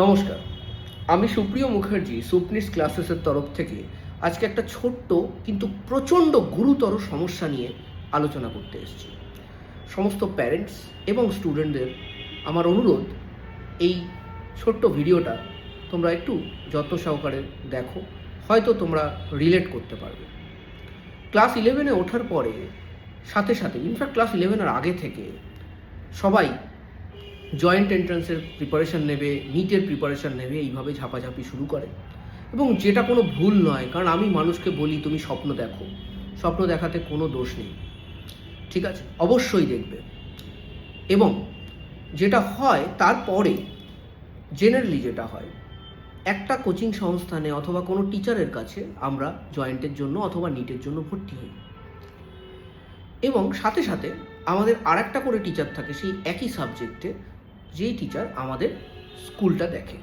নমস্কার, আমি সুপ্রিয় মুখার্জি সুপনিস ক্লাসেসের তরফ থেকে আজকে একটা ছোট্ট কিন্তু প্রচণ্ড গুরুতর সমস্যা নিয়ে আলোচনা করতে এসেছি। সমস্ত প্যারেন্টস এবং স্টুডেন্টদের আমার অনুরোধ, এই ছোট্ট ভিডিওটা তোমরা একটু যত্ন সহকারে দেখো, হয়তো তোমরা রিলেট করতে পারবে। ক্লাস 11-এ ওঠার পরে সাথে সাথে, ইনফ্যাক্ট ক্লাস 11-এর আগে থেকে সবাই জয়েন্ট এন্ট্রান্সের প্রিপারেশান নেবে, নিটের প্রিপারেশান নেবে, এইভাবে ঝাপাঝাপি শুরু করে। এবং যেটা কোনো ভুল নয়, কারণ আমি মানুষকে বলি তুমি স্বপ্ন দেখো, স্বপ্ন দেখাতে কোনো দোষ নেই, ঠিক আছে, অবশ্যই দেখবে। এবং যেটা হয় তারপরে জেনারেলি যেটা হয়, একটা কোচিং সংস্থানে অথবা কোনো টিচারের কাছে আমরা জয়েন্টের জন্য অথবা নিটের জন্য ভর্তি হই, এবং সাথে সাথে আমাদের আর একটা করে টিচার থাকে সেই একই সাবজেক্টে, যেই টিচার আমাদের স্কুলটা দেখে।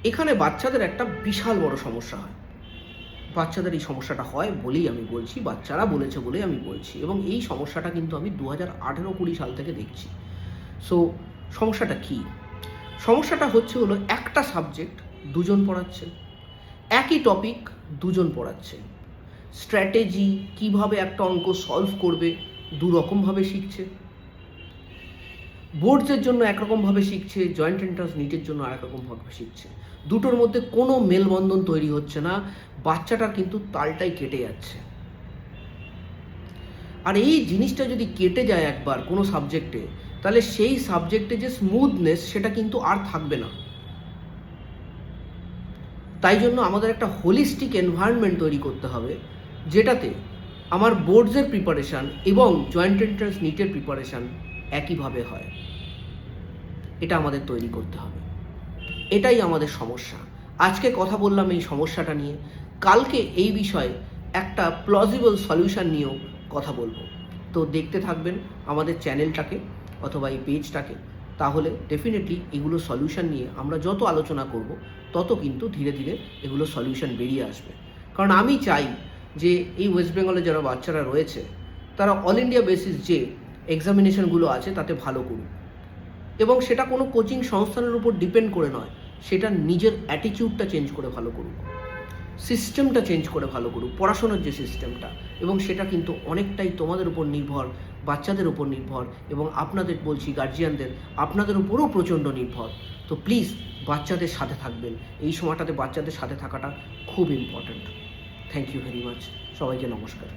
এখানে বাচ্চাদের একটা বিশাল বড় সমস্যা হয়। বাচ্চাদের এই সমস্যাটা হয় বলেই আমি বলছি, বাচ্চারা বলেছে বলেই আমি বলছি, এবং এই সমস্যাটা কিন্তু আমি 2018-20 সাল থেকে দেখছি। সো সমস্যাটা কি? সমস্যাটা হলো একটা সাবজেক্ট দুজন পড়াচ্ছে, একই টপিক দুজন পড়াচ্ছে, স্ট্র্যাটেজি কিভাবে একটা অঙ্ক সলভ করবে দু রকমভাবে শিখছে, বোর্ডসের জন্য একরকমভাবে শিখছে, জয়েন্ট এন্ট্রান্স নিটের জন্য আরেক রকমভাবে শিখছে। দুটোর মধ্যে কোনো মেলবন্ধন তৈরি হচ্ছে না, বাচ্চাটার কিন্তু তালটাই কেটে যাচ্ছে। আর এই জিনিসটা যদি কেটে যায় একবার কোনো সাবজেক্টে, তাহলে সেই সাবজেক্টে যে স্মুথনেস সেটা কিন্তু আর থাকবে না। তাই জন্য আমাদের একটা হোলিস্টিক এনভায়রনমেন্ট তৈরি করতে হবে, যেটাতে আমার বোর্ডসের প্রিপারেশান এবং জয়েন্ট এন্ট্রান্স নিটের প্রিপারেশান একইভাবে হয়। এটা আমাদের তৈরি করতে হবে, এটাই আমাদের সমস্যা। আজকে কথা বললাম এই সমস্যাটা নিয়ে, কালকে এই বিষয়ে একটা প্লজিবল সলিউশন নিয়েও কথা বলবো। তো দেখতে থাকবেন আমাদের চ্যানেলটাকে অথবা এই পেজটাকে, তাহলে ডেফিনেটলি এগুলো সলিউশন নিয়ে আমরা যত আলোচনা করব তত কিন্তু ধীরে ধীরে এগুলো সলিউশন বেরিয়ে আসবে। কারণ আমি চাই যে এই ওয়েস্ট বেঙ্গলে যারা বাচ্চারা রয়েছে তারা অল ইন্ডিয়া বেসিস যে এক্সামিনেশনগুলো আছে তাতে ভালো করুক, এবং সেটা কোনো কোচিং সংস্থানের উপর ডিপেন্ড করে নয়, সেটা নিজের অ্যাটিটিউডটা চেঞ্জ করে ভালো করুক, সিস্টেমটা চেঞ্জ করে ভালো করুক, পড়াশোনার যে সিস্টেমটা। এবং সেটা কিন্তু অনেকটাই তোমাদের উপর নির্ভর, বাচ্চাদের উপর নির্ভর, এবং আপনাদের বলছি গার্জিয়ানদের, আপনাদের উপরও প্রচণ্ড নির্ভর। তো প্লিজ বাচ্চাদের সাথে থাকবেন, এই সময়টাতে বাচ্চাদের সাথে থাকাটা খুব important. Thank you very much, সবাইকে নমস্কার।